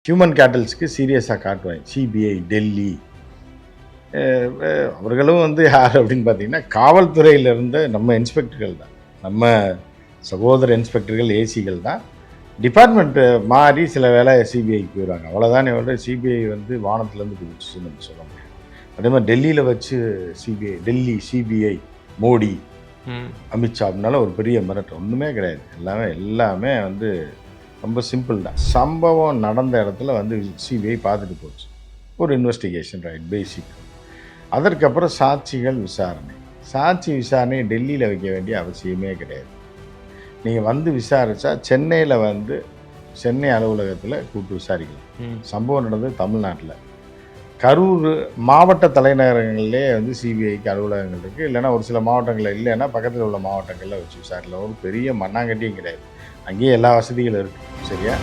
Human கேட்டல்ஸ்க்கு சீரியஸாக காட்டுவாங்க. CBI, Delhi அவர்களும் யார் அப்படின்னு பார்த்தீங்கன்னா, காவல்துறையில் இருந்த நம்ம இன்ஸ்பெக்டர்கள் தான். நம்ம சகோதர இன்ஸ்பெக்டர்கள், ஏசிகள் தான். டிபார்ட்மெண்ட்டு மாறி சில வேலை சிபிஐக்கு போயிடுவாங்க. அவ்வளோதானே விட சிபிஐ வானத்துலேருந்து குதிச்சுன்னு நம்ம சொல்ல முடியாது. அதே மாதிரி டெல்லியில் வச்சு சிபிஐ, டெல்லி சிபிஐ, மோடி, அமித்ஷா அப்படின்னால ஒரு பெரிய மிரட்டல் ஒன்றுமே கிடையாது. எல்லாமே ரொம்ப சிம்பிள் தான். சம்பவம் நடந்த இடத்துல சிபிஐ பார்த்துட்டு போச்சு. ஒரு இன்வெஸ்டிகேஷன், ரைட், பேசிக். அதற்கப்புறம் சாட்சிகள் விசாரணை. சாட்சி விசாரணை டெல்லியில் வைக்க வேண்டிய அவசியமே கிடையாது. நீங்கள் விசாரித்தா சென்னையில் சென்னை அலுவலகத்தில் கூப்பிட்டு விசாரிக்கலாம். சம்பவம் நடந்தது தமிழ்நாட்டில். கரூர் மாவட்ட தலைநகரங்கள்லேயே சிபிஐக்கு அலுவலகங்கள் இருக்குது. இல்லைனா ஒரு சில மாவட்டங்களில் இல்லைன்னா பக்கத்தில் உள்ள மாவட்டங்களில் வச்சு விசாரிக்கலாம். ஒரு பெரிய மண்ணாங்கட்டியும் கிடையாது. அங்கேயே எல்லா வசதிகளும் இருக்குது. சரியா?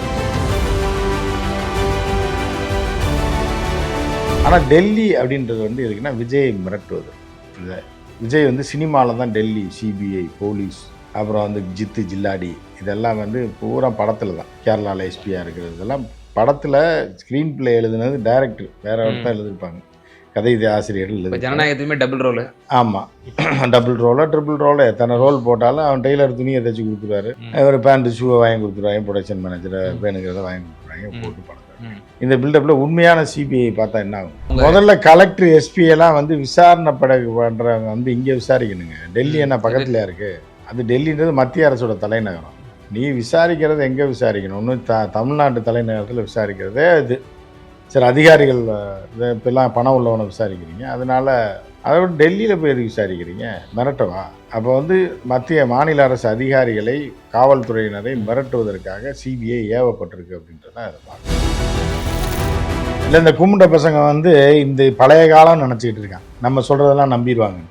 ஆனால் டெல்லி அப்படின்றது எதுக்குன்னா விஜய் மிரட்டுவது. விஜய் சினிமாவில் தான் டெல்லி, சிபிஐ, போலீஸ், அப்புறம் ஜித்து, ஜில்லாடி, இதெல்லாம் பூரா படத்தில் தான். கேரளாவில் எஸ்பியாக இருக்கிறது இதெல்லாம் படத்தில் ஸ்க்ரீன் பிளே எழுதுனது டைரக்டர் வேற ஒருத்தர் எழுதியிருப்பாங்க. கதை ஆசிரியர்கள் ஜனநாயகத்துமே டபுள் ரோல். ஆமாம், டபுள் ரோலோ ட்ரிபிள் ரோலோ எத்தனை ரோல் போட்டாலும் அவன் டெய்லர் துணியை தைச்சி கொடுத்துருவாரு. ஒரு பேண்ட்டு ஷூவை வாங்கி கொடுத்துருவாங்க. ப்ரொடக்ஷன் மேனேஜரை வேணுங்கிறத வாங்கி கொடுத்துருவாங்க. போட்டு படத்தை இந்த பில்டப்பில் உண்மையான சிபிஐ பார்த்தா என்ன ஆகும்? முதல்ல கலெக்டர், எஸ்பி எல்லாம் விசாரணை பண்ணுறவங்க இங்கே விசாரிக்கணுங்க. டெல்லி என்ன பக்கத்துலையா இருக்குது? அது டெல்லின்றது மத்திய அரசோட தலைநகரம். நீ விசாரிக்கிறது எங்கே விசாரிக்கணும்? ஒன்று தமிழ்நாட்டு தலைநகரத்தில் விசாரிக்கிறதே இது. சரி, அதிகாரிகள் இப்போல்லாம் பணம் உள்ளவனை விசாரிக்கிறீங்க, அதனால் அதை விட டெல்லியில் போய் எதுக்கு விசாரிக்கிறீங்க? மிரட்டவா? அப்போ மத்திய மாநில அரசு அதிகாரிகளை, காவல்துறையினரை மிரட்டுவதற்காக சிபிஐ ஏவப்பட்டிருக்கு அப்படின்றதான் அதை பார்க்கணும். இல்லை, இந்த கும்பிட்ட பசங்க இந்த பழைய காலம் நினச்சிக்கிட்டு இருக்காங்க. நம்ம சொல்கிறதெல்லாம் நம்பிடுவாங்க.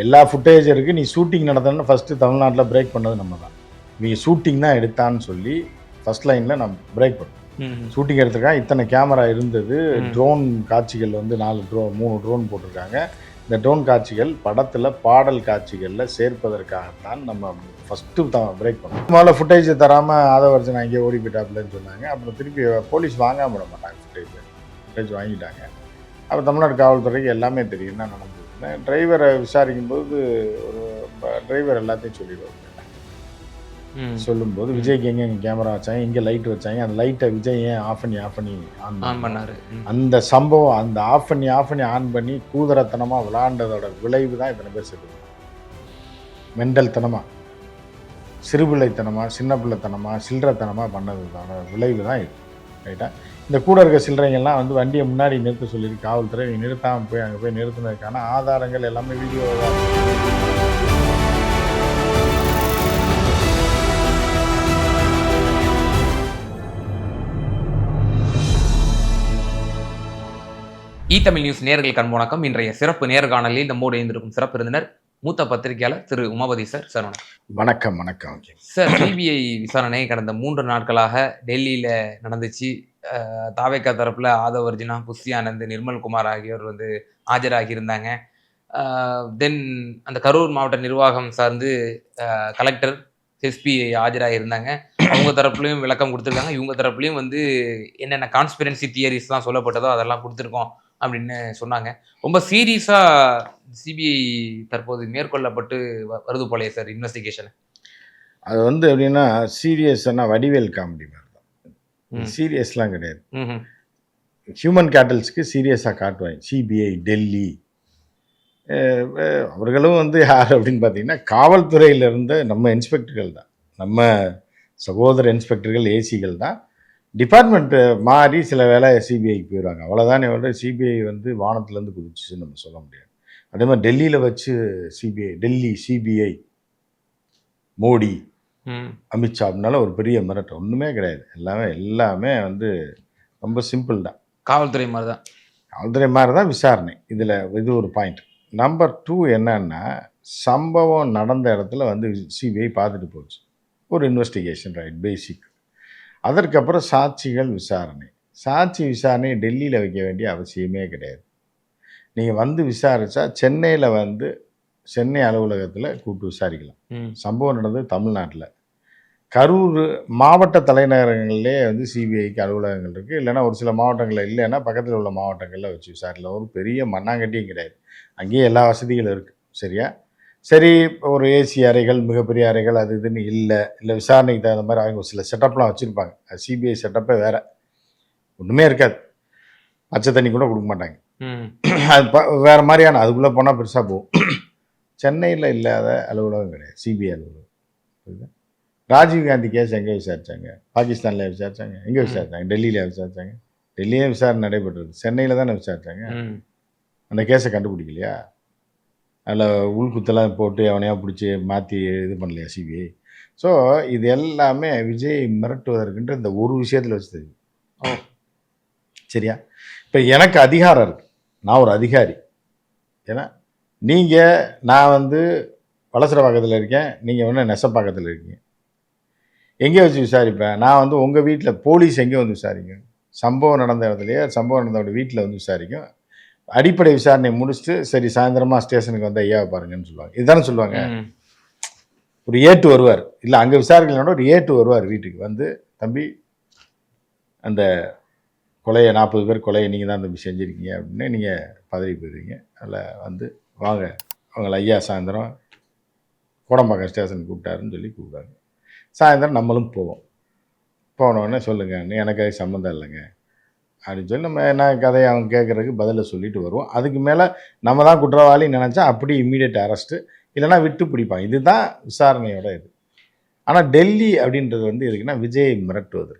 எல்லா ஃபுட்டேஜ் இருக்குது. நீ ஷூட்டிங் நடத்தணும்னு ஃபஸ்ட்டு தமிழ்நாட்டில் பிரேக் பண்ணது நம்ம தான். இவங்க ஷூட்டிங் தான் எடுத்தான்னு சொல்லி ஃபஸ்ட் லைனில் நம்ம பிரேக் பண்ணோம். ஷூட்டிங் எடுத்திருக்காங்க. இத்தனை கேமரா இருந்தது. ட்ரோன் காட்சிகள் 3 ட்ரோன் போட்டிருக்காங்க. இந்த ட்ரோன் காட்சிகள் படத்தில் பாடல் காட்சிகளில் சேர்ப்பதற்காகத்தான் நம்ம ஃபஸ்ட்டு தான் பிரேக் பண்ணோம். முதல்ல ஃபுட்டேஜ் தராமல் ஆதவர்ஜன் அங்கே ஓடி போயிட்டாப்லன்னு சொன்னாங்க. அப்புறம் திருப்பி போலீஸ் வாங்காம விட மாட்டாங்க. ஃபுட்டேஜ் வாங்கிட்டாங்க. அப்புறம் தமிழ்நாடு காவல்துறைக்கு எல்லாமே தெரியும் என்ன நடந்தது. டிரைவரை விசாரிக்கும்போது ஒரு டிரைவர் எல்லாத்தையும் சொல்லிடுவாங்க. சொல்லும்போது விஜய்க்கு எங்கே கேமரா வச்சாங்க, இங்கே லைட் வச்சாங்க, அந்த லைட்டை விஜய் ஏன் ஆஃப் பண்ணி ஆன் பண்ணார், அந்த சம்பவம், அந்த ஆஃப் பண்ணி ஆன் பண்ணி கூதரத்தனமாக விளாண்டதோட விளைவு தான் இத்தனை பேர் செத்து. மெண்டல்தனமாக, சிறுபிள்ளைத்தனமாக, சின்ன பிள்ளைத்தனமாக, சில்லறத்தனமாக பண்ணதோட விளைவு தான் இது. ரைட்டா? இந்த கூட இருக்க சில்லறைங்கள்லாம் வண்டியை முன்னாடி நிறுத்த சொல்லியிருக்கு காவல்துறை. நிறுத்தாமல் போய் அங்கே போய் நிறுத்தினதுக்கான ஆதாரங்கள் எல்லாமே வீடியோ தான். தமிழ் நியூஸ் நேயர்களுக்கு அன்பு வணக்கம். இன்றைய சிறப்பு நேர்காணலில் நம்மோடு இருந்திருக்கும் சிறப்பு விருந்தினர் மூத்த பத்திரிகையாளர் திரு உமாபதி சார். சார் வணக்கம். வணக்கம் சார். சிபிஐ விசாரணை கடந்த 3 நாட்களாக டெல்லியில் நடந்துச்சு. தாவேகா தரப்புல ஆதவ் அர்ஜுனா, புஷி ஆனந்த், நிர்மல்குமார் ஆகியோர் ஆஜராகி இருந்தாங்க. தென் அந்த கரூர் மாவட்ட நிர்வாகம் சார்ந்து கலெக்டர், எஸ்பி ஆஜராகி இருந்தாங்க. அவங்க தரப்புலையும் விளக்கம் கொடுத்துருக்காங்க. இவங்க தரப்புலையும் என்னென்ன கான்ஸ்பிரன்சி தியரிஸ்லாம் சொல்லப்பட்டதோ அதெல்லாம் கொடுத்துருக்கோம் அப்படின்னு சொன்னாங்க. ரொம்ப சீரியஸாக சிபிஐ தற்போது மேற்கொள்ளப்பட்டு வருது போலையே சார் இன்வெஸ்டிகேஷன். அது எப்படின்னா சீரியஸ்னா வடிவேல் காமெடி மாதிரி தான். சீரியஸ்லாம் கிடையாது. ஹியூமன் கேட்டல்ஸ்க்கு சீரியஸாக காட்டுவாங்க. சிபிஐ, டெல்லி அவர்களும் யார் அப்படின்னு பார்த்தீங்கன்னா, காவல்துறையில் இருந்த நம்ம இன்ஸ்பெக்டர்கள் தான். நம்ம சகோதர இன்ஸ்பெக்டர்கள், ஏசிகள் தான். டிபார்ட்மெண்ட்டு மாறி சில வேலை சிபிஐக்கு போயிடுவாங்க. அவ்வளோதானே விட சிபிஐ வானத்துலேருந்து குதிச்சுன்னு நம்ம சொல்ல முடியாது. அதே மாதிரி டெல்லியில் வச்சு சிபிஐ, டெல்லி சிபிஐ, மோடி, அமித்ஷா அப்படின்னால ஒரு பெரிய மிரட்டல் ஒன்றுமே கிடையாது. எல்லாமே ரொம்ப சிம்பிள் தான். காவல்துறை மாதிரி தான் விசாரணை. இது ஒரு பாயிண்ட். நம்பர் 2 என்னன்னா, சம்பவம் நடந்த இடத்துல சிபிஐ பார்த்துட்டு போச்சு. ஒரு இன்வெஸ்டிகேஷன், ரைட், பேசிக். அதற்கப்புறம் சாட்சிகள் விசாரணை. சாட்சி விசாரணையை டெல்லியில் வைக்க வேண்டிய அவசியமே கிடையாது. நீங்கள் விசாரித்தா சென்னையில் சென்னை அலுவலகத்தில் கூப்பிட்டு விசாரிக்கலாம். சம்பவம் நடந்தது தமிழ்நாட்டில். கரூர் மாவட்ட தலைநகரங்களிலே வந்து சிபிஐக்கு அலுவலகங்கள் இருக்குது. இல்லைன்னா ஒரு சில மாவட்டங்களில் இல்லைன்னா பக்கத்தில் உள்ள மாவட்டங்களில் வச்சு விசாரிக்கலாம். ஒரு பெரிய மண்ணாங்கட்டியும் கிடையாது. அங்கேயே எல்லா வசதிகளும் இருக்குது. சரியா? சரி, ஒரு ஏசி அறைகள், மிகப்பெரிய அறைகள் அது இதுன்னு இல்லை விசாரணைக்கு தகுந்த மாதிரி அவங்க ஒரு சில செட்டப்லாம் வச்சுருப்பாங்க. அது சிபிஐ செட்டப்பே வேறு, ஒன்றுமே இருக்காது. பச்சை தண்ணி கூட கொடுக்க மாட்டாங்க. அது வேறு மாதிரியான அதுக்குள்ளே போனால் பெருசாக போகும். சென்னையில் இல்லாத அலுவலகம் கிடையாது சிபிஐ அலுவலகம். புரியுதா? ராஜீவ்காந்தி கேஸ் எங்கே விசாரித்தாங்க? பாகிஸ்தானில் விசாரித்தாங்க. எங்கே விசாரித்தாங்க? டெல்லியில் விசாரித்தாங்க. டெல்லியே விசாரணை நடைபெற்றது. சென்னையில் தானே விசாரித்தாங்க. அந்த கேஸை கண்டுபிடிக்கலையா? அதில் உள்குத்தெல்லாம் போட்டு அவனையா பிடிச்சி மாற்றி இது பண்ணலையா சிபிஐ? ஸோ இது எல்லாமே விஜய் மிரட்டுவதற்குன்ற இந்த ஒரு விஷயத்தில் வச்சு தெரியும். சரியா? இப்போ எனக்கு அதிகாரம் இருக்குது, நான் ஒரு அதிகாரி. ஏன்னா நான் வந்து வலசரவாக்கத்தில் இருக்கேன், நீங்கள் வந்து நெசப்பாக்கத்தில் இருக்கீங்க. எங்கே வச்சு விசாரிப்பேன்? நான் வந்து உங்கள் வீட்டில் போலீஸ் எங்கே வந்து விசாரிக்கும்? சம்பவம் நடந்த இடத்துலையே சம்பவம் நடந்தோட வீட்டில் வந்து விசாரிக்கும். அடிப்படை விசாரணை முடிச்சுட்டு சரி சாயந்தரமாக ஸ்டேஷனுக்கு வந்து ஐயாவை பாருங்கன்னு சொல்லுவாங்க. இதுதானே சொல்லுவாங்க. ஒரு ஏட்டு வருவார், இல்லை அங்கே விசாரிக்கலனோட ஒரு ஏட்டு வருவார் வீட்டுக்கு வந்து, தம்பி அந்த கொலையை 40 பேர் கொலையை நீங்கள் தான் தம்பி செஞ்சுருக்கீங்க அப்படின்னு நீங்கள் பதவி போயிடுவீங்க. அதில் வந்து வாங்க அவங்கள ஐயா சாயந்தரம் கோடம்பாக்கம் ஸ்டேஷனுக்கு கூப்பிட்டாருன்னு சொல்லி கூப்பிட்டாங்க. சாயந்தரம் நம்மளும் போவோம். போனோடனே சொல்லுங்கள் எனக்கு அது சம்மந்தம் இல்லைங்க அப்படின்னு சொல்லி நம்ம என்ன கதையை அவங்க கேட்குறதுக்கு பதிலை சொல்லிட்டு வருவோம். அதுக்கு மேலே நம்ம தான் குற்றவாளின்னு நினச்சா அப்படி இம்மீடியட் அரெஸ்ட்டு, இல்லைனா விட்டு பிடிப்பாங்க. இதுதான் விசாரணையோட இது. ஆனால் டெல்லி அப்படின்றது வந்து எதுக்குன்னா விஜய் மிரட்டுவது.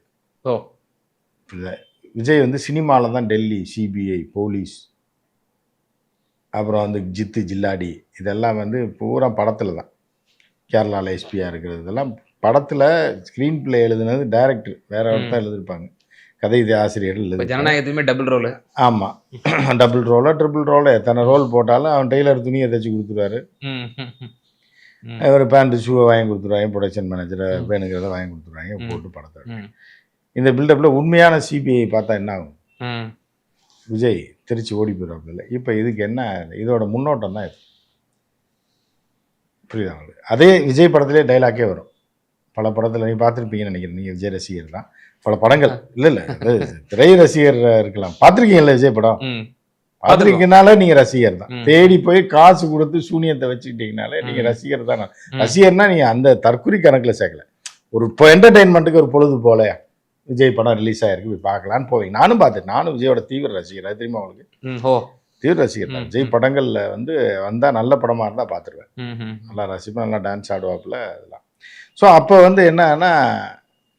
விஜய் வந்து சினிமாவில் தான் டெல்லி சிபிஐ போலீஸ், அப்புறம் வந்து ஜித்து ஜில்லாடி, இதெல்லாம் வந்து பூரா படத்தில் தான். கேரளாவில் எஸ்பியாக இருக்கிறது இதெல்லாம் படத்தில் ஸ்க்ரீன் பிளே எழுதுனது டைரக்டர் வேறு ஒருத்தர் எழுதியிருப்பாங்க, கதை இது ஆசிரியர்கள் எழுதி. ஜனநாயகத்துமே டபுள் ரோல். ஆமாம், டபுள் ரோலோ ட்ரிபிள் ரோலோ எத்தனை ரோல் போட்டாலும் அவன் டெய்லர் துணியை தைச்சி கொடுத்துருவாரு. ஒரு பேண்ட்டு ஷூவை வாங்கி கொடுத்துருவாங்க, ப்ரொடக்ஷன் மேனேஜரை வேணுங்கிறத வாங்கி கொடுத்துருவாங்க, போட்டு படத்தை. இந்த பில்டப்பில் உண்மையான சிபிஐ பார்த்தா என்ன ஆகும்? விஜய் திருச்சி ஓடி போயிடுவாப்புல. இப்போ இதுக்கு என்ன, இதோட முன்னோட்டம் தான் இது. புரியுதா உங்களுக்கு? அதே விஜய் படத்திலே டைலாக்கே வரும். பல படத்தில் நீங்கள் பார்த்துருப்பீங்கன்னு நினைக்கிறேன். நீங்கள் விஜய் ரசிகர் தான், பல படங்கள் இல்லை திரை ரசிகர் இருக்கலாம், பார்த்துருக்கீங்கல்ல விஜய் படம்? பார்த்துருக்கீங்கனால நீங்கள் ரசிகர் தான். தேடி போய் காசு கொடுத்து சூனியத்தை வச்சுக்கிட்டீங்கனாலே நீங்கள் ரசிகர் தான். ரசிகர்னா நீங்கள் அந்த தற்குறி கணக்கில் சேர்க்கல. ஒரு இப்போ என்டர்டெயின்மெண்ட்டுக்கு ஒரு பொழுது போல விஜய் படம் ரிலீஸ் ஆகிருக்கு, போய் பார்க்கலான்னு போவீங்க. நானும் பார்த்தேன். நானும் விஜயோட தீவிர ரசிகர். அது தெரியுமா உங்களுக்கு? தீவிர ரசிகர் தான். விஜய் படங்களில் வந்து வந்தால் நல்ல படமாக இருந்தால் பார்த்துருவேன். நல்லா ரசிப்பேன், நல்லா டான்ஸ் ஆடுவாப்பில் அதெல்லாம். ஸோ அப்போ வந்து என்னன்னா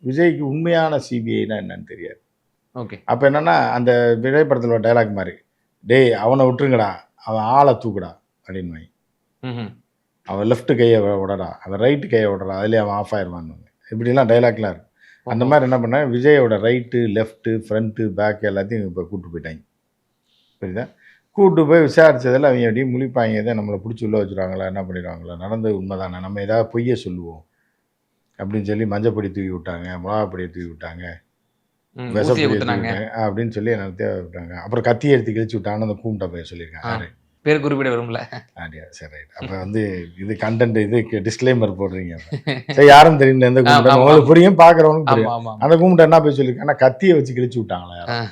விஜய்க்கு உண்மையான சிபிஐனா என்னன்னு தெரியாது. ஓகே. அப்போ என்னென்னா அந்த விஜய் படத்தில் ஒரு டைலாக் மாதிரி, டேய் அவனை விட்டுருங்கடா, அவன் ஆளை தூக்குடா அப்படின்னு. அவன் லெஃப்ட் கையை விடடா, அவன் ரைட்டு கையை விடடா, அதுலேயே அவன் ஆஃப் ஆயிடுவான்னு. இப்படிலாம் டைலாக்லாம் இருக்குது. அந்த மாதிரி என்ன பண்ணாங்க, விஜயோட ரைட்டு லெஃப்ட்டு ஃப்ரண்ட்டு பேக்கு எல்லாத்தையும் இப்போ கூப்பிட்டு போயிட்டாங்க. புரியுதா? கூப்பிட்டு போய் விசாரித்ததில் அவங்க எப்படியும் முழிப்பாங்க, எதை நம்மளை பிடிச்சி உள்ள வச்சுருவாங்களா, என்ன பண்ணிடுவாங்களா, நடந்தது உண்மை தானே, நம்ம ஏதாவது பொய்யை சொல்லுவோம் அப்படின்னு சொல்லி மஞ்சப்பொடி தூக்கி விட்டாங்க, மிளகாப்பொடியை தூக்கி விட்டாங்க, விஷப்பொடியை தூக்கி விட்டாங்க அப்படின்னு சொல்லி என்ன விட்டாங்க. அப்புறம் கத்தி எடுத்து கிழிச்சு விட்டாங்கன்னு அந்த கூப்பிட்ட போய் சொல்லியிருக்காங்க. பேர் குறிப்பிட வரும்ல. அப்படியா? சரி ரைட். அப்போ வந்து இது கண்டென்ட், இது டிஸ்க்ளைமர் போடுறீங்க. சரி, யாரும் தெரியல எந்த கூப்பிட்டு, உங்களுக்கு புரியும், பார்க்குறவனுக்கு புரியும். அந்த கூப்பிட்டு என்ன போய் சொல்லியிருக்காங்கன்னா கத்தியை வச்சு கிழிச்சு விட்டாங்களா? யாரும்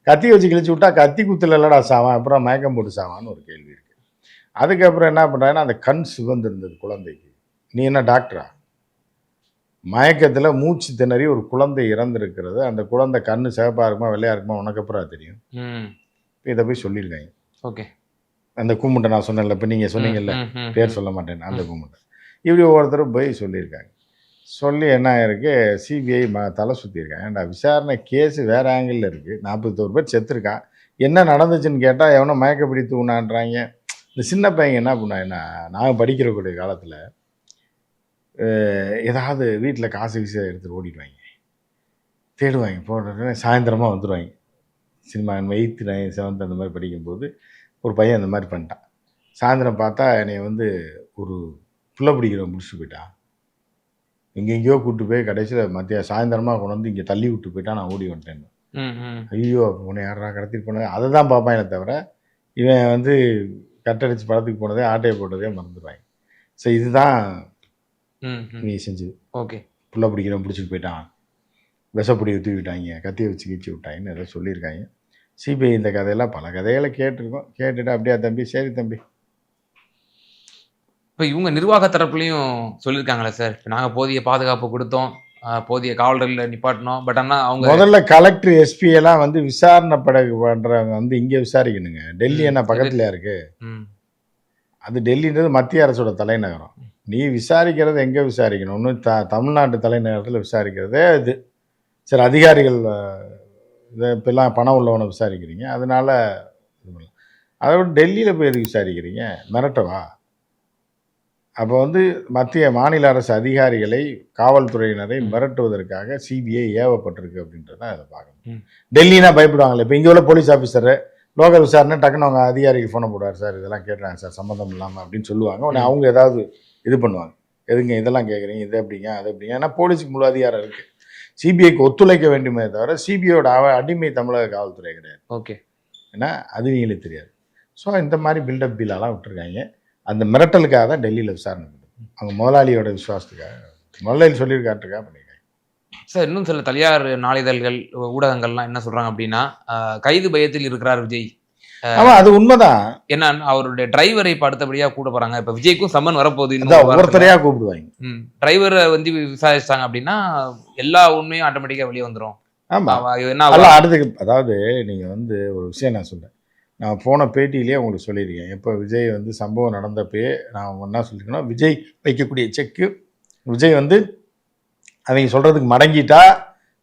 கத்தியை வச்சு கிழிச்சு விட்டா கத்தி குத்துல இல்லடா சாவான், அப்புறம் மயக்கம் போட்டு சாவான்னு ஒரு கேள்வி இருக்குது. அதுக்கப்புறம் என்ன பண்ணுறாங்கன்னா அந்த கண் சிவந்திருந்தது குழந்தைக்கு. நீ என்ன டாக்டரா? மயக்கத்தில் மூச்சு திணறி ஒரு குழந்தை இறந்துருக்கிறது, அந்த குழந்தை கண்ணு சிவப்பாக இருக்குமா வெள்ளையாக இருக்குமா உனக்கு அப்புறம் தெரியும். இதை போய் சொல்லியிருக்காங்க. ஓகே. அந்த கூமுட்டை நான் சொன்னேன்ல, இப்போ நீங்கள் சொன்னீங்கல்ல பேர் சொல்ல மாட்டேன், அந்த கூமுட்டை இப்படி ஒவ்வொருத்தரும் போய் சொல்லியிருக்காங்க. சொல்லி என்ன ஆயிருக்கு, சிபிஐ தலை சுற்றியிருக்காங்க. ஏன்டா விசாரணை கேஸு வேறு ஆங்கிளில் இருக்குது, 41 பேர் செத்துருக்கான், என்ன நடந்துச்சுன்னு கேட்டால் எவனோ மயக்கப்படி தூணான்றாங்க. இந்த சின்ன பையன் என்ன பண்ணாங்கன்னா, நாங்கள் படிக்கிறக்கூடிய காலத்தில் ஏதாவது வீட்டில் காசு வீசை எடுத்துகிட்டு ஓடிடுவாங்க, தேடுவாங்க, போடுற சாயந்தரமாக வந்துடுவாங்க. சினிமா 8th 9th 7th அந்த மாதிரி படிக்கும்போது ஒரு பையன் அந்த மாதிரி பண்ணிட்டான். சாயந்தரம் பார்த்தா என்னை வந்து ஒரு புள்ள பிடிக்கிறவன் முடிச்சுட்டு போயிட்டான், எங்கெங்கேயோ கூப்பிட்டு போய் கடைசியில் சாயந்தரமாக கொண்டு வந்து இங்கே தள்ளி விட்டு போயிட்டான், நான் ஓடி வந்துட்டேன். ஐயோ உன்னை யாரா கடத்திட்டு போனது, அதை தான் பார்ப்பானே தவிர இவன் வந்து கட்டடிச்சு படத்துக்கு போனதே ஆட்டையை போட்டதே மறந்துடுவாங்க. ஸோ இதுதான் நீ செஞ்சது. ஓகே. புள்ள பிடிக்கிறவன் பிடிச்சிட்டு போயிட்டான், விஷப்பொடியை தூக்கிட்டாங்க, கத்தியை வச்சு கீச்சு விட்டாங்கன்னு ஏதோ சொல்லியிருக்காங்க. சிபிஐ இந்த கதையெல்லாம் பல கதைகளை கேட்டிருக்கோம். கேட்டுட்டு அப்படியா தம்பி, சரி தம்பி. இப்ப இவங்க நிர்வாக தரப்புலயும் சொல்லியிருக்காங்களே சார், நாங்க போதிய பாதுகாப்பு குடுத்தோம். போதிய காவலர்கள நிப்பாட்டினோம். பட் ஆனா அவங்க முதல்ல கலெக்டர், எஸ்பி எல்லாம் வந்து விசாரணை பண்றவங்க வந்து இங்கே விசாரிக்கணுங்க. டெல்லி என்ன பக்கத்துலயா இருக்கு? ம். அது டெல்லின்றது மத்திய அரசோட தலைநகரம். நீ விசாரிக்கிறது எங்கே விசாரிக்கணும்? ஒன்று தமிழ்நாட்டு தலைநகரத்தில் விசாரிக்கிறதே இது. சரி, அதிகாரிகள் இதை இப்பெல்லாம் பணம் உள்ளவனை விசாரிக்கிறீங்க, அதனால அதை விட டெல்லியில் போய் எதுக்கு விசாரிக்கிறீங்க? மிரட்டவா? அப்போ வந்து மத்திய மாநில அரசு அதிகாரிகளை, காவல்துறையினரை மிரட்டுவதற்காக சிபிஐ ஏவப்பட்டிருக்கு அப்படின்றத அதை பார்க்கணும். டெல்லினா பயப்படுவாங்களே. இப்போ இங்கே உள்ள போலீஸ் ஆஃபீஸரு லோக்கல் விசாரணை டக்குன்னு அவங்க அதிகாரிக்கு ஃபோனை போடுவார், சார் இதெல்லாம் கேட்டுறாங்க சார் சம்மந்தம் இல்லாமல் அப்படின்னு சொல்லுவாங்க. உடனே அவங்க ஏதாவது இது பண்ணுவாங்க, எதுங்க இதெல்லாம் கேட்குறீங்க, இது எப்படிங்க அது எப்படிங்க. ஏன்னா போலீஸுக்கு முழு அதிகாரம் இருக்குது. சிபிஐக்கு ஒத்துழைக்க வேண்டுமே தவிர சிபிஐயோட அடிமை தமிழக காவல்துறை கிடையாது. ஓகே. ஏன்னா அது நீங்களுக்கு தெரியாது. ஸோ இந்த மாதிரி பில்டப் பீலாலாம் விட்டுருக்காங்க. அந்த மிரட்டலுக்காக தான் டெல்லியில் விசாரணை பண்ணுது. அவங்க முதலாளியோட விசுவாசத்துக்காக முதலாளி சொல்லியிருக்காட்டுக்காக பண்ணியிருக்காங்க. சார் இன்னும் சில தனியார் நாளிதழ்கள், ஊடகங்கள்லாம் என்ன சொல்றாங்க அப்படின்னா, கைது பயத்தில் இருக்கிறார் விஜய். ஆமா, அது உண்மைதான். ஏன்னா அவருடைய டிரைவரை இப்ப அடுத்தபடியா கூட போறாங்க. இப்ப விஜய்க்கும் சம்மன் வரப்போகுது. ஒவ்வொருத்தரையா கூப்பிடுவாங்க. டிரைவரை வந்து விசாரிச்சாங்க அப்படின்னா எல்லா உண்மையும் ஆட்டோமேட்டிக்கா வெளியே வந்துடும். ஆமா, என்ன அடுத்து அதாவது நீங்க வந்து ஒரு விஷயம் நான் சொல்றேன். நான் போன பேட்டியிலேயே உங்களுக்கு சொல்லியிருக்கேன். எப்போ விஜய் வந்து சம்பவம் நடந்தப்பயே நான் என்ன சொல்லியிருக்கேன்னா, விஜய் வைக்கக்கூடிய செக்கு, விஜய் வந்து அவங்க சொல்கிறதுக்கு மடங்கிட்டா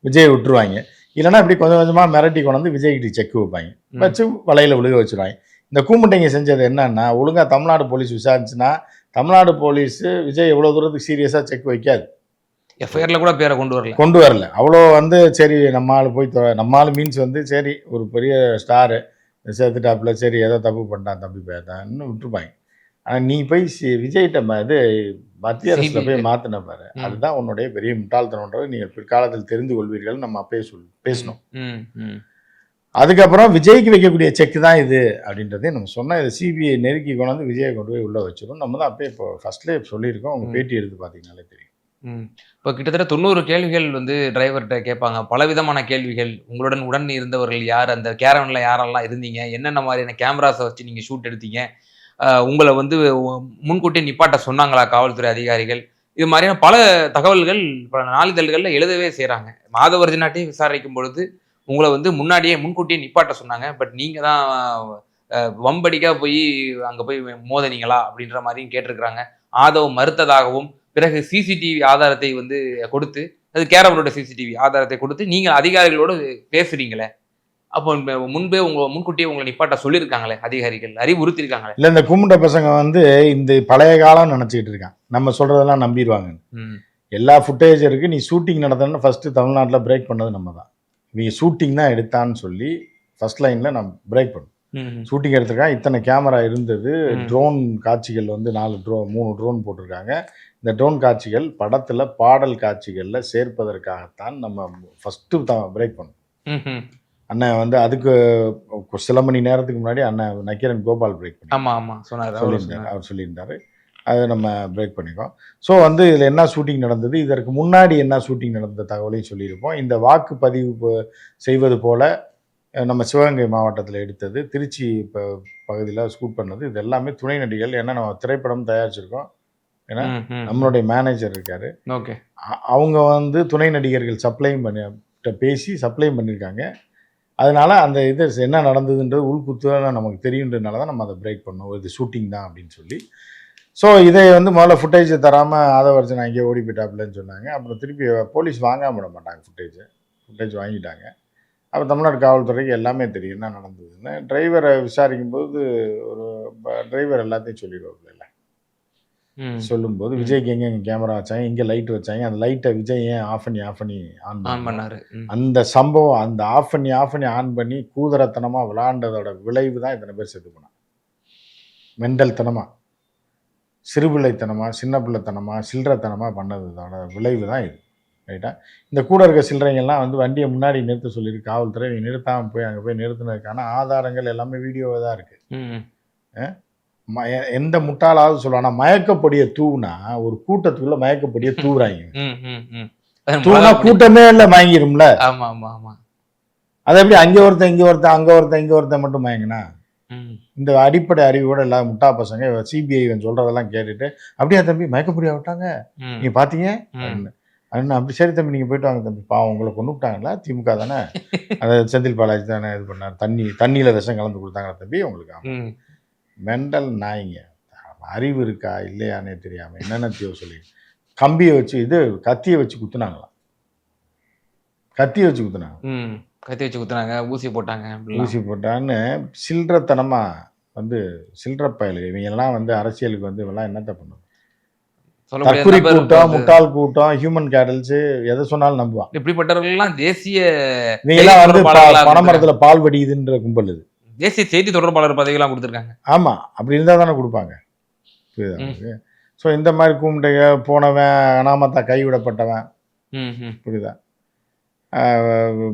விஜய் விட்டுருவாங்க. இல்லைன்னா இப்படி கொஞ்சம் கொஞ்சமாக மிரட்டி கொண்டு வந்து விஜய்கிட்ட செக்கு வைப்பாங்க, வச்சு வலையில் விழுக வச்சுருவாங்க. இந்த கூமுட்டைங்க செஞ்சது என்னன்னா, ஒழுங்காக தமிழ்நாடு போலீஸ் விசாரிச்சுன்னா தமிழ்நாடு போலீஸு விஜய் எவ்வளோ தூரத்துக்கு சீரியஸாக செக் வைக்காது. எஃப்ஐஆரில் கூட பேரை கொண்டு வரல. அவ்வளோ வந்து சரி நம்ம ஆள் போய் நம்ம ஆள் மீன்ஸ் வந்து சரி ஒரு பெரிய ஸ்டாரு சேர்த்துட்டாப்புல, சரி ஏதோ தப்பு பண்ணிட்டான் தம்பி பேத்தான்னு விட்டுருப்பாங்க. ஆனால் நீ போய் விஜய்கிட்ட இது மத்திய அரசில் போய் மாற்றின பாரு, அதுதான் உன்னுடைய பெரிய முட்டாள்தனம்ன்றது நீங்கள் பிற்காலத்தில் தெரிந்து கொள்வீர்கள். நம்ம அப்பயே பேசணும். அதுக்கப்புறம் விஜய்க்கு வைக்கக்கூடிய செக்கு தான் இது அப்படின்றதே நம்ம சொன்னால், இதை சிபிஐ நெருக்கி கொண்டாந்து விஜயை கொண்டு போய் உள்ளே வச்சிடும். நம்ம தான் அப்பயே இப்போ ஃபர்ஸ்ட்லேயே சொல்லியிருக்கோம். அவங்க பேட்டி எடுத்து பார்த்தீங்கன்னாலே தெரியும். இப்போ கிட்டத்தட்ட 90 கேள்விகள் வந்து டிரைவர்கிட்ட கேட்பாங்க. பலவிதமான கேள்விகள். உங்களுடன் உடன் இருந்தவர்கள் யார்? அந்த கேரவனில் யாரெல்லாம் இருந்தீங்க? என்னென்ன மாதிரியான கேமராஸை வச்சு நீங்கள் ஷூட் எடுத்தீங்க? உங்களை வந்து முன்கூட்டியே நிப்பாட்ட சொன்னாங்களா காவல்துறை அதிகாரிகள்? இது மாதிரியான பல தகவல்கள் பல நாளிதழ்களில் எழுதவே செய்கிறாங்க. மாதவர்ஜனாட்டையும் விசாரிக்கும் பொழுது உங்களை வந்து முன்கூட்டியே நிப்பாட்ட சொன்னாங்க. பட் நீங்கள் தான் வம்படிக்கா போய் அங்கே போய் மோதனீங்களா அப்படின்ற மாதிரியும் கேட்டிருக்கிறாங்க. ஆதவ் மறுத்ததாகவும், பிறகு சிசிடிவி ஆதாரத்தை வந்து கொடுத்து, அது கேரவனோட சிசிடிவி ஆதாரத்தை கொடுத்து நீங்கள் அதிகாரிகளோடு பேசுறீங்களே, அப்போ முன்பே முன்கூட்டியே உங்களை நிப்பாட்ட சொல்லியிருக்காங்களே அதிகாரிகள், அறிவுறுத்திருக்காங்களே. இல்லை, இந்த கும்பிட்ட பசங்க வந்து இந்த பழைய காலம் நினச்சிக்கிட்டு இருக்கான், நம்ம சொல்கிறதெல்லாம் நம்பிடுவாங்க. எல்லா ஃபுட்டேஜ் இருக்குது. நீ ஷூட்டிங் நடத்தணும்னு ஃபஸ்ட்டு தமிழ்நாட்டில் பிரேக் பண்ணது நம்ம தான். இவங்க ஷூட்டிங் தான் எடுத்தான்னு சொல்லி ஃபர்ஸ்ட் லைனில் நம்ம பிரேக் பண்ணோம். ஷூட்டிங் எடுத்திருக்காங்க, இத்தனை கேமரா இருந்தது, ட்ரோன் காட்சிகள் வந்து 3 ட்ரோன் போட்டிருக்காங்க. இந்த ட்ரோன் காட்சிகள் படத்தில் பாடல் காட்சிகளில் சேர்ப்பதற்காகத்தான் நம்ம ஃபஸ்ட்டு பிரேக் பண்ணோம். அண்ணன் வந்து அதுக்கு சில மணி நேரத்துக்கு முன்னாடி அண்ணன் நக்கீரன் கோபால் பிரேக் பண்ணி அவர் சொல்லியிருந்தார். அதை நம்ம பிரேக் பண்ணிக்கோம். ஸோ வந்து இதில் என்ன ஷூட்டிங் நடந்தது, இதற்கு முன்னாடி என்ன ஷூட்டிங் நடந்த தகவலையும் சொல்லியிருப்போம். இந்த வாக்குப்பதிவு செய்வது போல் நம்ம சிவகங்கை மாவட்டத்தில் எடுத்தது, திருச்சி பகுதியில் ஷூட் பண்ணது, இது எல்லாமே துணை நடிகர்கள். ஏன்னா நம்ம திரைப்படம் தயாரிச்சிருக்கோம். ஏன்னா நம்மளுடைய மேனேஜர் இருக்காரு, அவங்க வந்து துணை நடிகர்கள் பேசி சப்ளையும் பண்ணியிருக்காங்க. அதனால அந்த இது என்ன நடந்ததுன்றது உள்குத்துவ நமக்கு தெரியுன்றதுனால தான் நம்ம அதை பிரேக் பண்ணோம். இது ஷூட்டிங் தான் அப்படின்னு சொல்லி. ஸோ இதை வந்து முதல்ல ஃபுட்டேஜ் தராமல் ஆதவர்ஜன் அங்கேயே ஓடி போயிட்டாப்புலன்னு சொன்னாங்க. அப்புறம் திருப்பி போலீஸ் வாங்காம விட மாட்டாங்க, ஃபுட்டேஜ் வாங்கிட்டாங்க. அப்போ தமிழ்நாடு காவல்துறைக்கு எல்லாமே தெரியும் என்ன நடந்ததுன்னு. டிரைவரை விசாரிக்கும் போது ஒரு டிரைவர் எல்லாத்தையும் சொல்லிடுவாப்புல. சொல்லும்போது விஜய்க்கு எங்கே கேமரா வச்சாங்க, எங்கே லைட் வச்சாங்க, அந்த லைட்டை விஜய் ஏன் ஆஃப் பண்ணி ஆன் பண்ணாரு, அந்த சம்பவம் அந்த ஆஃப் பண்ணி ஆன் பண்ணி கூதரத்தனமாக விளாண்டதோட விளைவு தான் இத்தனை பேர் செத்து போனாங்க. மெண்டல்தனமாக, சிறுபிள்ளைத்தனமாக, சின்ன பிள்ளைத்தனமாக, சில்லறத்தனமாக பண்ணதோட விளைவு தான் இது. ரைட்டா? இந்த கூட இருக்க சில்லறைங்கள்லாம் வந்து வண்டியை முன்னாடி நிறுத்த சொல்லியிருக்கு காவல்துறை. நிறுத்தாமல் போய் அங்கே போய் நிறுத்தினதுக்கான ஆதாரங்கள் எல்லாமே வீடியோவாக தான் இருக்குது. எந்த முட்டாளாவது சொல்லுவானா, மயக்கப்பொடியை தூவுனா ஒரு கூட்டத்துக்குள்ள மயக்கப்பொடியை தூவுறாங்க. தூங்கினா கூட்டமே இல்லை மயங்கிரும்ல. ஆமா ஆமா ஆமா. அது எப்படி அங்கே ஒருத்தன் இங்கே ஒருத்தன் அங்கே ஒருத்தன் இங்கே ஒருத்தன் மட்டும் மயங்கினா? இந்த அடிப்படை அறிவோட இல்லாத முட்டா பசங்க சிபிஐ சொல்றதெல்லாம் கேட்டுட்டு அப்படியே தம்பி மயக்கப்படியா விட்டாங்க நீங்க பாத்தீங்க அப்படின்னு. அப்படி சரி தம்பி நீங்க போயிட்டு வாங்க தம்பி, பாவம் உங்களை கொண்டு விட்டாங்களா திமுக தானே, அதை செந்தில் பாலாஜி தானே இது பண்ணார், தண்ணியில விஷம் கலந்து கொடுத்தாங்களா தம்பி உங்களுக்கு? மெண்டல் நாய்ங்க. அறிவு இருக்கா இல்லையானே தெரியாம என்னென்னத்தையோ சொல்லி கம்பியை வச்சு கத்தியை வச்சு குத்துனாங்களாம். கத்தியை வச்சு குத்துனாங்க, ஊசி போட்டான்னு சில்லறத்தனமா சில்லற பயலுங்க இவங்கெல்லாம் அரசியலுக்கு இவெல்லாம் என்னத்த பண்ணும்? தற்குறி கூட்டம், முட்டாள் கூட்டம், ஹியூமன் கேட்டல்ஸ், எதை சொன்னாலும் நம்புவான். இப்படிப்பட்டவர்கள்லாம் தேசிய பனைமரத்துல பால் வடியுதுன்ற கும்பல் இது. தேசிய செய்தி தொடர்பாளர் பதவியெல்லாம் கொடுத்துருக்காங்க. ஆமா, அப்படி இருந்தா தானே கொடுப்பாங்க. ஸோ இந்த மாதிரி கும்பிட்டு போனவன் அனாமத்தா கைவிடப்பட்டவன், புரியுதா,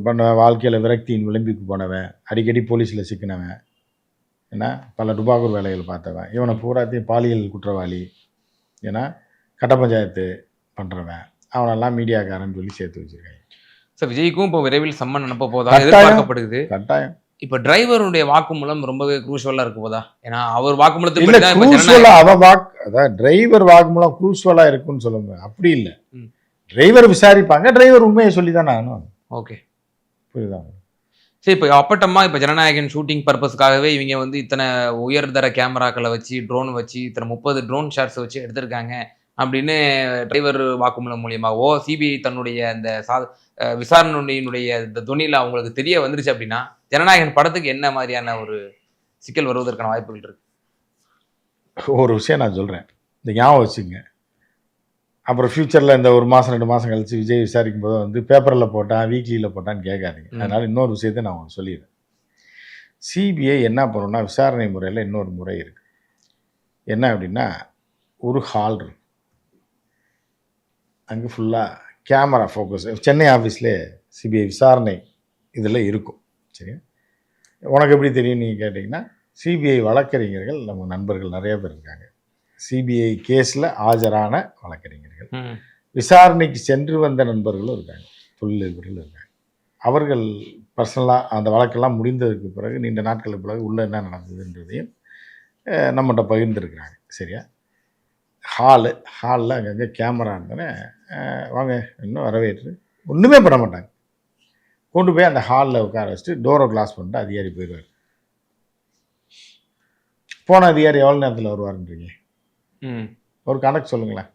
பண்ண வாழ்க்கையில் விரக்தியின் விளிம்புக்கு போனவன், அடிக்கடி போலீஸில் சிக்கினவன், ஏன்னா பல டுபாக்கூர் வேலைகள் பார்த்தவன், இவனை பூராத்தையும் பாலியல் குற்றவாளி, ஏன்னா கட்ட பஞ்சாயத்து பண்ணுறவன், அவனெல்லாம் மீடியாக்காரன்னு சொல்லி சேர்த்து வச்சுருக்காங்க. சார் விஜய்க்கும் இப்போ விரைவில் சம்மன் அனுப்ப போதா எதிர்பார்க்கப்படுது. கட்டாயம். இப்போ டிரைவருடைய வாக்குமூலம் ரொம்பவே குரூஷுவலாக இருக்க போதா? ஏன்னா அவர் வாக்குமூலத்தை அதான் டிரைவர் வாக்குமூலம் குரூஷுவலாக இருக்குன்னு சொல்லுங்க. அப்படி இல்லை, டிரைவர் விசாரிப்பாங்க, டிரைவர் உண்மையை சொல்லி தானே ஆகணும். ஓகே, புரியுதா? சரி, இப்போ அப்பட்டமா இப்போ ஜனநாயகன் ஷூட்டிங் பர்பஸ்க்காகவே இவங்க இத்தனை உயர்தர கேமராக்களை வச்சு, ட்ரோன் வச்சு, இத்தனை 30 ட்ரோன் ஷாட்ஸ் வச்சு எடுத்திருக்காங்க அப்படின்னு டிரைவர் வாக்குமூலம் மூலியமாவோ சிபிஐ தன்னுடைய அந்த விசாரணையினுடைய இந்த துணியில் அவங்களுக்கு தெரிய வந்துருச்சு அப்படின்னா ஜனநாயகன் படத்துக்கு என்ன மாதிரியான ஒரு சிக்கல் வருவதற்கான வாய்ப்புகள் இருக்கு? ஒரு விஷயம் நான் சொல்கிறேன், இந்த ஞாபகம் வச்சுங்க. அப்புறம் ஃப்யூச்சரில் இந்த 1 மாதம் 2 மாதம் கழிச்சு விஜய் விசாரிக்கும் போது பேப்பரில் போட்டான் வீக்லியில் போட்டான்னு கேட்காதீங்க. அதனால் இன்னொரு விஷயத்தை நான் உங்களுக்கு சொல்லிடுறேன். சிபிஐ என்ன பண்ணணும்னா விசாரணை முறையில் இன்னொரு முறை இருக்குது. என்ன அப்படின்னா, ஒரு ஹால் இருக்கு, அங்கே ஃபுல்லாக கேமரா ஃபோக்கஸ். சென்னை ஆஃபீஸ்லேயே சிபிஐ விசாரணை இதில் இருக்கும். சரி, உனக்கு எப்படி தெரியும் நீங்கள் கேட்டிங்கன்னா, சிபிஐ வழக்கறிஞர்கள் நம்ம நண்பர்கள் நிறைய பேர் இருக்காங்க. சிபிஐ கேஸில் ஆஜரான வழக்கறிஞர்கள், விசாரணைக்கு சென்று வந்த நண்பர்களும் இருக்காங்க, தொழிலதிபர்கள் இருக்காங்க. அவர்கள் பர்சனலாக அந்த வழக்கெல்லாம் முடிந்ததுக்கு பிறகு நீண்ட நாட்களுக்கு பிறகு உள்ளே என்ன நடந்ததுன்றதையும் நம்மகிட்ட பகிர்ந்துருக்குறாங்க. சரியா? ஹாலில் அங்கங்கே கேமரா இருந்தோன்னே வாங்க இன்னும் வரவேற்று ஒன்றுமே பண்ண மாட்டாங்க. கொண்டு போய் அந்த ஹாலில் உட்கார வச்சுட்டு டோரை க்ளாஸ் பண்ணிட்டு அதிகாரி போயிடுவார். போன அதிகாரி எவ்வளோ நேரத்தில் வருவாருன்றீங்க? ஒரு கணக்கு சொல்லுங்களேன்.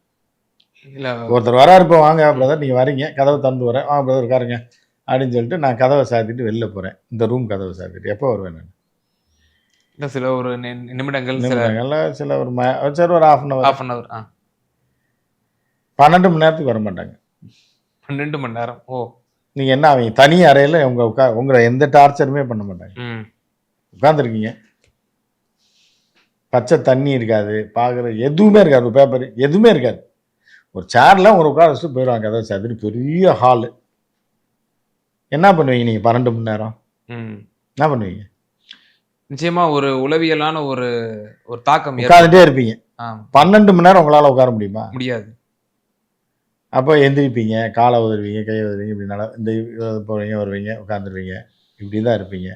இல்லை, ஒருத்தர் வராரு, இப்போ வாங்க பிரதர் நீங்கள் வரீங்க, கதவை திறந்து வரேன், வாங்க பிரதர் உட்காருங்க அப்படின்னு சொல்லிட்டு நான் கதவை சாத்திட்டு வெளில போகிறேன். இந்த ரூம் கதவை சாத்திட்டு எப்போ வருவேன் நான்? இல்லை, சில ஒரு நிமிடங்கள், சில ஒரு சரி ஒரு half an hour. 12 மணி நேரத்துக்கு வர மாட்டாங்க. 12 மணி நேரம்? ஓ, நீங்கள் என்ன அவங்க தனி அறையில் உங்களை எந்த டார்ச்சருமே பண்ண மாட்டாங்க. உட்காந்துருக்கீங்க, பச்சை தண்ணி இருக்காது, பார்க்குற எதுவுமே இருக்காது, ஒரு பேப்பர் எதுவுமே இருக்காது, ஒரு சேரில் உங்களை உட்கார வச்சுட்டு போயிடுவாங்க. கதை சாத்திட்டு பெரிய ஹாலு. என்ன பண்ணுவீங்க நீங்கள் 12 மணி நேரம்? என்ன பண்ணுவீங்க? நிச்சயமா ஒரு உளவியலான ஒரு தாக்கம் உட்காந்துட்டே இருப்பீங்க. 12 மணி நேரம் உங்களால் உட்கார முடியுமா? முடியாது. அப்போ எந்திரிப்பீங்க, காலை உதறுவீங்க, கையை உதறுவீங்க, இப்படி இந்த போவீங்க வருவீங்க, உட்காந்துருவீங்க, இப்படி தான் இருப்பீங்க.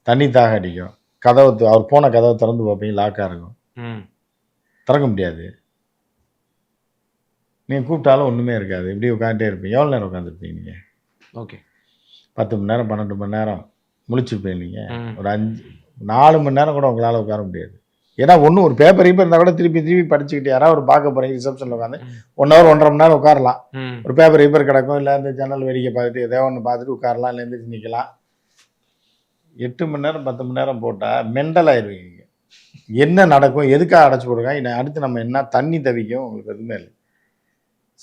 தண்ணி தாக அடிக்கும், அவர் போன கதவை திறந்து பார்ப்பீங்க, லாக்காக இருக்கும், திறக்க முடியாது. நீங்கள் கூப்பிட்டாலும் ஒன்றுமே இருக்காது, இப்படி உட்காந்துட்டே இருப்பீங்க. எவ்வளோ நேரம் உட்காந்துருப்பீங்க நீங்கள்? ஓகே, 10 மணி நேரம் 12 மணி நேரம் முழிச்சிருப்பீங்க. நீங்கள் ஒரு 4 மணி நேரம் கூட உங்களால் உட்கார முடியாது. ஏன்னா ஒரு பேப்பர் இருந்தால் கூட திருப்பி படிச்சுக்கிட்டு யாராவது ஒரு பார்க்க போகிறீங்க, ரிசப்ஷனில் உட்காந்து 1 hour 1.5 மணி நேரம் உட்காரலாம். ஒரு பேப்பர் கிடக்கும், இல்லை இந்த ஜன்னல் வேடிக்கை பார்த்துட்டு எதோ ஒன்று பார்த்துட்டு உட்காரலாம், இல்லை எழுந்திரிச்சு நிற்கலாம். 8 மணி நேரம் 10 மணி நேரம் போட்டால் மெண்டல் ஆயிடுவீங்க. என்ன நடக்கும், எதுக்காக அடைச்சி போடுங்க, அடுத்து நம்ம என்ன தண்ணி தவிக்கும், உங்களுக்கு எதுவுமே இல்லை.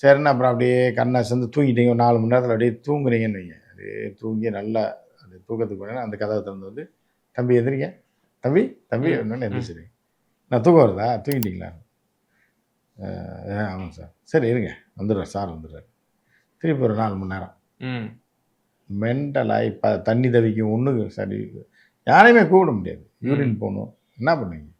சரின்னா அப்புறம் அப்படியே கண்ணை சேர்ந்து தூங்கிட்டீங்க, 4 மணி நேரத்தில் அப்படியே தூங்குறீங்கன்னு வைங்க. அப்படியே தூங்கி நல்லா அது தூக்கத்துக்கு போனேன்னா அந்த கதவை திறந்து தம்பி எந்திரிங்க, தம்பி ஒன்று எந்திரிச்சிருங்க. நான் தூக்கம் வருதா, தூங்கிட்டீங்களா? ஆமாம் சார். சரி இருங்க, வந்துடுறார் சார், வந்துடுறாரு. திருப்பி ஒரு 4 மணி நேரம் மெண்டலாக தண்ணி தவிக்கும். ஒன்று சரி, யாரையுமே கூப்பிட முடியாது. யூரின் போகணும், என்ன பண்ணுவீங்க?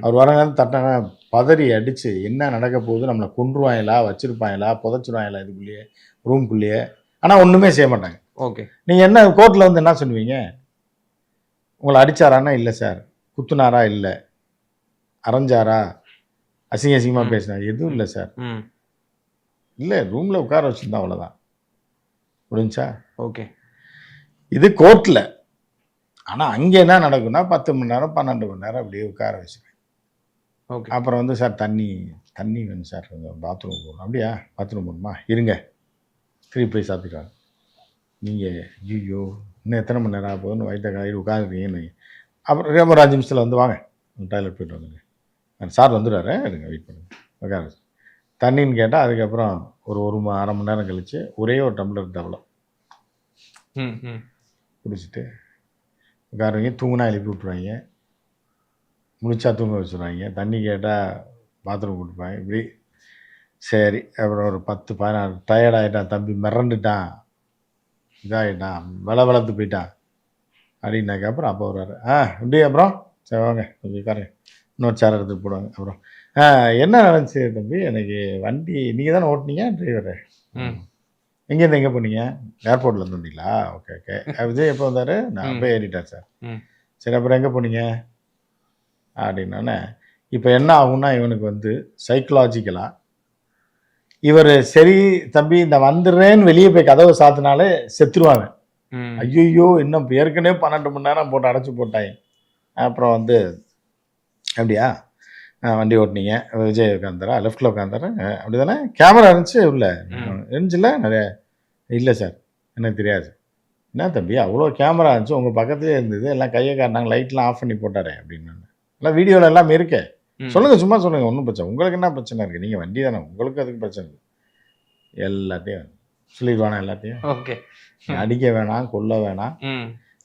அவர் வரங்க தட்டான பதறி அடித்து என்ன நடக்க போகுது, நம்மளை கொன்றுவாங்களா, வச்சுருப்பாங்களா, புதைச்சிருவாங்களா இதுக்குள்ளேயே, ரூம்குள்ளேயே. ஆனால் ஒன்றுமே செய்ய மாட்டாங்க. ஓகே. நீங்கள் என்ன கோர்ட்டில் வந்து என்ன சொல்லுவீங்க? உங்களை அடித்தாரான்னா இல்லை சார், குத்துனாரா இல்லை, அரைஞ்சாரா, அசிங்கமாக பேசினார், எதுவும் இல்லை சார், இல்லை ரூமில் உட்கார வச்சுருந்தா அவ்வளோதான், முடிஞ்சா. ஓகே. இது கோர்ட்டில். ஆனால் அங்கே என்ன நடக்கும்னா 10 மணி நேரம் 12 மணி நேரம் அப்படியே உட்கார வச்சுருவேன். ஓகே. அப்புறம் வந்து சார் தண்ணி வேணும் சார், கொஞ்சம் பாத்ரூம் போகணும். அப்படியா, பாத்ரூம் போகணுமா, இருங்க, திருப்பி போய் சாப்பிட்டுக்காங்க. நீங்கள் ஐயோ இன்னும் எத்தனை மணி நேரம் ஆக போகுதுன்னு வயிற்ற காயில் உட்காந்துருக்கீங்கன்னு. அப்புறம் ஒரு 5 நிமிஷத்தில் வந்து வாங்க டாய்லெட் போய்ட்டு வந்துங்க, சார் வந்துடுவாரு, இருங்க வெயிட் பண்ணுங்க, உட்கார தண்ணின்னு கேட்டால் அதுக்கப்புறம் ஒரு அரை மணி நேரம் கழித்து ஒரே ஒரு டம்ளர் தவளை குடிச்சிட்டு உட்காருவீங்க. தூங்கினா எழுப்பி விட்ருவாங்க, முடிச்சா தூங்க வச்சுருவாங்க. தண்ணி கேட்டால் பாத்ரூம் கொடுப்பாங்க. இப்படி சரி. அப்புறம் ஒரு 10-16 டயர்டாகிட்டான் தம்பி, மிரண்டுட்டான், இதாகிட்டான், வளர்த்து போயிட்டான் அப்படின்னாக்கப்புறம் அப்போ வருவார். இப்படி அப்புறம் சரி வாங்க கொஞ்சம் உட்காருங்க, இன்னொரு சேர் எடுத்துகிட்டு போடுவாங்க. அப்புறம் என்ன நடந்துச்சு தம்பி, எனக்கு வண்டி நீங்கள் தானே ஓட்டினீங்க டிரைவரு, எங்கேருந்து எங்கே போனீங்க, ஏர்போர்ட்லேருந்து வந்தீங்களா, ஓகே ஓகே. விஜய் எப்போ வந்தார், நான் அப்போ ஏறிட்டேன் சார், சரி அப்புறம் எங்கே போனீங்க அப்படின்னோடனே இப்போ என்ன ஆகும்னா இவனுக்கு வந்து சைக்கலாஜிக்கலாக இவர் சரி தம்பி இந்த வந்துடுறேன்னு வெளியே போய் கதவை சாத்தினாலே செத்துருவாங்க. ஐயோ இன்னும் ஏற்கனவே 12 மணி நேரம் போட்டு அடைச்சி போட்டாங்க. அப்புறம் வந்து அப்படியா வண்டி ஓட்டினீங்க, விஜய் உட்காந்துறா லெஃப்டில் உட்காந்துறா அப்படி தானே, கேமரா இருந்துச்சு உள்ள இருந்துச்சுல்ல நிறைய, இல்லை சார் எனக்கு தெரியாது. என்ன தம்பி அவ்வளோ கேமரா இருந்துச்சு உங்கள் பக்கத்துலேயே இருந்தது, எல்லாம் கையை காட்டினாங்க, லைட்லாம் ஆஃப் பண்ணி போட்டாரே அப்படின்னு. எல்லாம் வீடியோவில் எல்லாம் இருக்கே, சொல்லுங்கள் சும்மா சொல்லுங்கள், ஒன்றும் பிரச்சனை, உங்களுக்கு என்ன பிரச்சனை இருக்குது, நீங்கள் வண்டி தானே, உங்களுக்கு அதுக்கு பிரச்சனை இல்லை, எல்லாத்தையும் சொல்லிடுவானா எல்லாத்தையும். ஓகே. அடிக்க வேணாம், கொல்ல வேணாம்.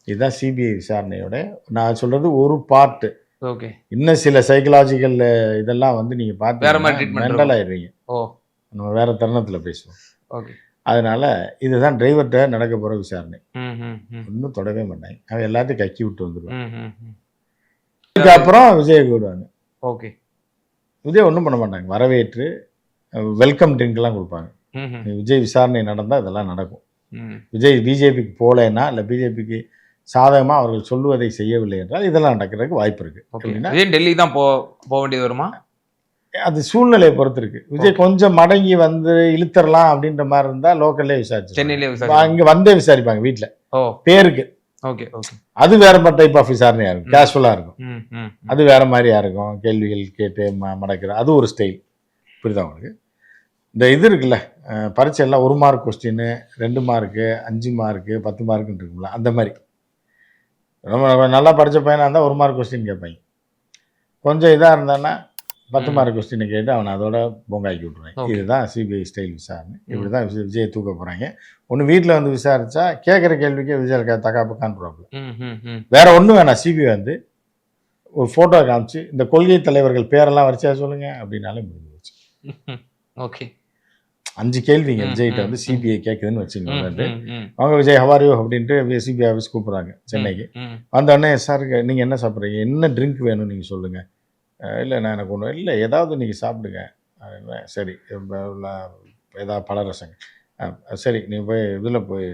இதுதான் சிபிஐ விசாரணையோட நான் சொல்கிறது ஒரு பார்ட்டு. ஓகே. இன்னும் சில சைக்கலாஜிக்கல் இதெல்லாம் வந்து நீங்கள் பார்த்து மெண்டல் ஆயிடுவீங்க. நம்ம வேற தருணத்தில் பேசுவோம். ஓகே. அதனால இதுதான் டிரைவர்கிட்ட நடக்க போகிற விசாரணை. ஒன்றும் தொடவே மாட்டாங்க, அவன் எல்லாத்தையும் கக்கி விட்டு வந்துடுவான். இதுக்கப்புறம் விஜயை கூடுவாங்க. ஓகே. விஜய் ஒன்றும் பண்ண மாட்டாங்க, வரவேற்று வெல்கம் ட்ரிங்க்லாம் கொடுப்பாங்க. விஜய் விசாரணை நடந்தால் இதெல்லாம் நடக்கும். விஜய் பிஜேபிக்கு போகலைன்னா இல்லை பிஜேபிக்கு சாதகமாக அவர்கள் சொல்லுவதை செய்யவில்லை என்றால் இதெல்லாம் நடக்கிறதுக்கு வாய்ப்பு இருக்குது. டெல்லி தான் போக வேண்டியது வருமா, அது சூழ்நிலையை பொறுத்து இருக்கு. விஜய் கொஞ்சம் மடங்கி வந்து இழுத்தரலாம் அப்படின்ற மாதிரி இருந்தால் லோக்கல்லே விசாரிச்சு, சென்னையிலே இங்கே வந்தே விசாரிப்பாங்க வீட்டில் பேருக்கு. Okay okay. அது வேற மாதிரி டைப் ஆஃப் விசாரணையாக இருக்கும், கேஷுவலாக இருக்கும். அது வேற மாதிரியா இருக்கும், கேள்விகள் கேட்டு மடக்கிற அது ஒரு ஸ்டைல். புரியுதா உங்களுக்கு? இந்த இது இருக்குல்ல பரீட்சை எல்லாம் 1 மார்க் கொஸ்டின், 2 மார்க்கு, 5 மார்க்கு, 10 மார்க்குன்னு இருக்குங்களா, அந்த மாதிரி. ரொம்ப நல்லா படித்த பையனாக இருந்தால் 1 மார்க் கொஸ்டின் கேட்பாங்க. கொஞ்சம் இதாக இருந்தான்னா 10 மார்க் கொஸ்டினை கேட்டு அவனை அதோட பொங்காக்கி விட்ருவாங்க. இதுதான் சிபிஐ ஸ்டைல் விசாரணை. இப்படி தான் விஜயை தூக்க போகிறாங்க. ஒன்று வீட்டில் வந்து விசாரித்தா கேட்குற கேள்விக்கே விஜய் தக்கா பக்கான்னு ப்ராப்ளம். வேற ஒன்றும் வேணாம், சிபிஐ வந்து ஒரு ஃபோட்டோ காமிச்சு இந்த கொள்கை தலைவர்கள் பேரெல்லாம் வரிசையா சொல்லுங்க அப்படின்னாலே முடிஞ்சு போச்சு. ஓகே. 5 கேள்விங்க விஜய்கிட்ட வந்து சிபிஐ கேட்குதுன்னு வச்சுக்கோங்க. அவங்க விஜய் ஹவாரியோ அப்படின்ட்டு சிபிஐ ஆஃபீஸ் கூப்பிட்றாங்க சென்னைக்கு. வந்தோடனே சார் நீங்கள் என்ன சாப்பிட்றீங்க, என்ன ட்ரிங்க் வேணும்னு நீங்கள் சொல்லுங்கள். இல்லை நான் எனக்கு ஒன்றும் இல்லை, ஏதாவது நீங்கள் சாப்பிடுங்க. சரி ஏதாவது பலரசங்க, சரி நீங்கள் போய்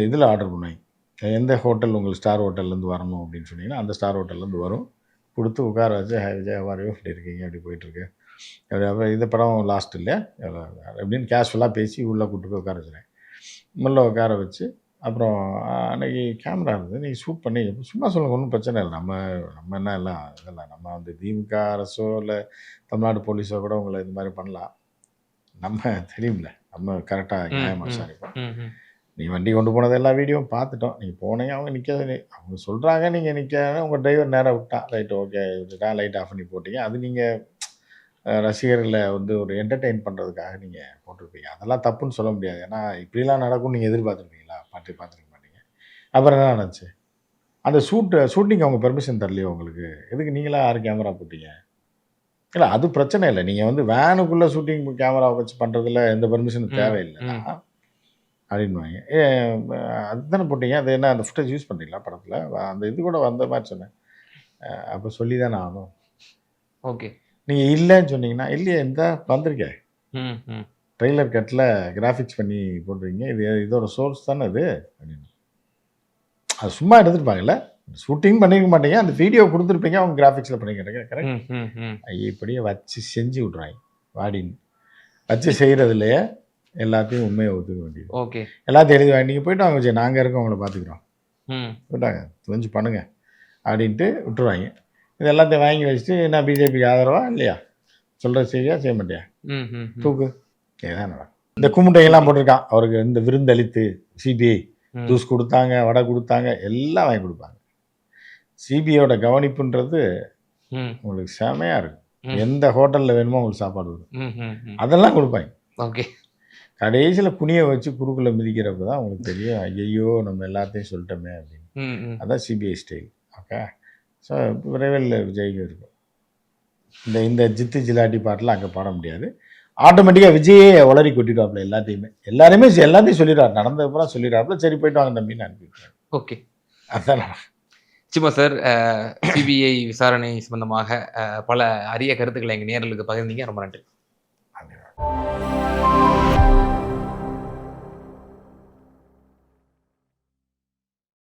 இதில் ஆர்டர் பண்ணுவீங்க, எந்த ஹோட்டல் உங்களுக்கு ஸ்டார் ஹோட்டல்லேருந்து வரணும் அப்படின்னு சொன்னீங்கன்னா அந்த ஸ்டார் ஹோட்டல்லேருந்து வரும். கொடுத்து உட்கார வச்சு விஜய் ஹவாரியோ இப்படி இருக்கீங்க, அப்படி போயிட்டுருக்கு, அப்புறம் இந்த படம் லாஸ்ட் இல்லையா அப்படின்னு கேஷுவலாக பேசி உள்ளே கூப்பிட்டு போய் உட்கார வச்சுருவேன். முள்ள உட்கார வச்சு அப்புறம் அன்றைக்கி கேமரா இருந்தது, நீங்கள் ஷூட் பண்ணி சும்மா சொல்லுங்கள், ஒன்றும் பிரச்சனை இல்லை. நம்ம என்ன எல்லாம் இதெல்லாம் நம்ம வந்து திமுக அரசோ இல்லை தமிழ்நாடு போலீஸோ கூட உங்களை இது மாதிரி பண்ணலாம், நம்ம தெரியும்ல, நம்ம கரெக்டாக நியாயமாக விசாரிப்போம். நீ வண்டி கொண்டு போனது எல்லா வீடியோவும் பார்த்துட்டோம், நீங்கள் போனீங்க, அவங்க நிற்காது, அவங்க சொல்கிறாங்க, நீங்கள் நிற்காது, உங்கள் டிரைவர் நேராக விட்டான், ரைட் ஓகே விட்டுட்டா, லைட் ஆஃப் பண்ணி போட்டீங்க, அது நீங்கள் ரசிகர்களை வந்து ஒரு என்டர்டெயின் பண்ணுறதுக்காக நீங்கள் போட்டிருப்பீங்க. அதெல்லாம் தப்புன்னு சொல்ல முடியாது, ஏன்னா இப்படிலாம் நடக்கும்னு நீங்கள் எதிர்பார்த்துருப்பீங்களா, பார்த்துருக்க மாட்டீங்க. அப்புறம் என்ன நடந்துச்சு, அந்த ஷூட்டிங் அவங்க பெர்மிஷன் தரலையோ உங்களுக்கு, எதுக்கு நீங்களாம் 6 கேமரா போட்டீங்க? இல்லை அது பிரச்சனை இல்லை, நீங்கள் வந்து வேனுக்குள்ளே ஷூட்டிங் கேமரா வச்சு பண்ணுறதுல எந்த பெர்மிஷனும் தேவையில்லை அப்படின்வாங்க. அதுதானே போட்டீங்க, அது என்ன அந்த ஃபுட்டேஜ் யூஸ் பண்ணுறீங்களா படத்தில், அந்த இது கூட வந்த மாதிரி சொன்னேன். அப்போ சொல்லி தானே ஆகணும். ஓகே. நீங்கள் இல்லைன்னு சொன்னீங்கன்னா, இல்லையே இந்த வந்திருக்கேன் ம், ம். ட்ரெய்லர் கட்டில் கிராஃபிக்ஸ் பண்ணி போடுறீங்க, இது இதோட சோர்ஸ் தானே அது அப்படின்னு. அது சும்மா எடுத்துருப்பாங்கல்ல, ஷூட்டிங் பண்ணியிருக்க மாட்டீங்க, அந்த வீடியோ கொடுத்துருப்பீங்க, அவங்க கிராஃபிக்ஸில் பண்ணிக்கிறீங்க. கரெக்ட். ம், ம், ம். இப்படியே வச்சு செஞ்சு விட்றாங்க வாடின்னு. வச்சு செய்கிறதுலையே எல்லாத்தையும் உண்மையை ஒத்துக்க வேண்டியது. ஓகே. எல்லாத்தையும் எழுதி வாங்கி நீங்கள் போய்ட்டு வாங்க விஜய், நாங்கள் இருக்கோம், அவங்கள பார்த்துக்குறோம், ம். விட்டாங்க கொஞ்சம் பண்ணுங்க அப்படின்ட்டு விட்டுருவாங்க. இது எல்லாத்தையும் வாங்கி வச்சுட்டு என்ன பிஜேபிக்கு ஆதரவா இல்லையா, சொல்கிற செய்யா செய்ய மாட்டியா, ம், ம், ம். தூக்கு, இதுதான் நடக்கும். இந்த கும்பிட்டையெல்லாம் போட்டிருக்கான் அவருக்கு, இந்த விருந்தளித்து சிபிஐ ம். ஜூஸ் கொடுத்தாங்க, வடை கொடுத்தாங்க, எல்லாம் வாங்கி கொடுப்பாங்க. சிபிஐயோட கவனிப்புன்றது ம், உங்களுக்கு செமையாக இருக்கும். ம். எந்த ஹோட்டலில் வேணுமோ உங்களுக்கு சாப்பாடு வரும், ம், ம், ம். அதெல்லாம் கொடுப்பாங்க. ஓகே. கடைசியில் குனியை வச்சு குறுக்குள்ள மிதிக்கிறப்ப தான் உங்களுக்கு தெரியும், ஐயையோ நம்ம எல்லாத்தையும் சொல்லிட்டோமே அப்படின்னு. ம், ம். அதான் சிபிஐ ஸ்டைல். ஓகே. ஸோ விரைவில் விஜய்க்கு இருக்கும். இந்த ஜித்து ஜிலாட்டி பாட்டெலாம் அங்கே பாட முடியாது. ஆட்டோமேட்டிக்காக விஜயே உளறி கொட்டிடுவாப்புல எல்லாத்தையும் சொல்லிடுவார், நடந்ததுக்கப்புறம் சொல்லிடுவாப்புல, சரி போயிட்டு வாங்க தம்பின்னு அனுப்பிவிட்டார். ஓகே. அதான் நிச்சயமா சார். சிபிஐ விசாரணை சம்பந்தமாக பல அரிய கருத்துக்களை எங்கள் நேயர்களுக்கு பகிர்ந்தீங்க. ரொம்ப நன்றி. நடக்கும்.